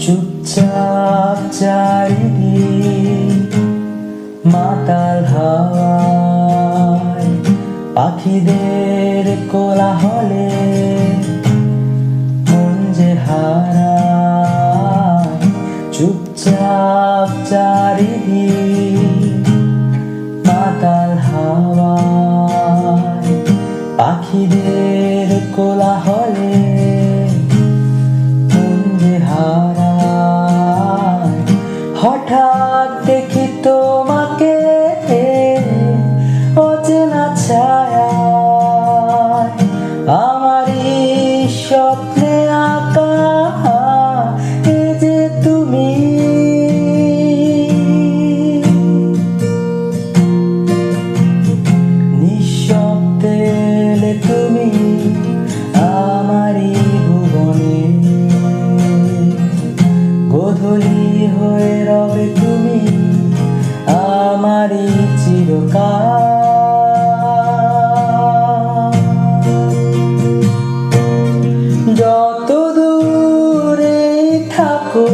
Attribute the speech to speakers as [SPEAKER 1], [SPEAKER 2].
[SPEAKER 1] চুপচাপ চারিদিক মাতাল হাওয়ায়, পাখিদের কোলাহলে মন যে হারায়। চুপচাপ চারিদিক মাতাল হাওয়ায়, পাখিদের কোলাহলে মন যে হারায়। হঠাৎ দেখি তোমাকে অচেনা ছায়ায়, আমারই স্বপ্নে আঁকা এ যে তুমি। নিঃশব্দে এলে তুমি আমারই ভুবনে, গোধূলি হয়ে রবে তুমি আমারই চিরকাল। যত দূরে থাকো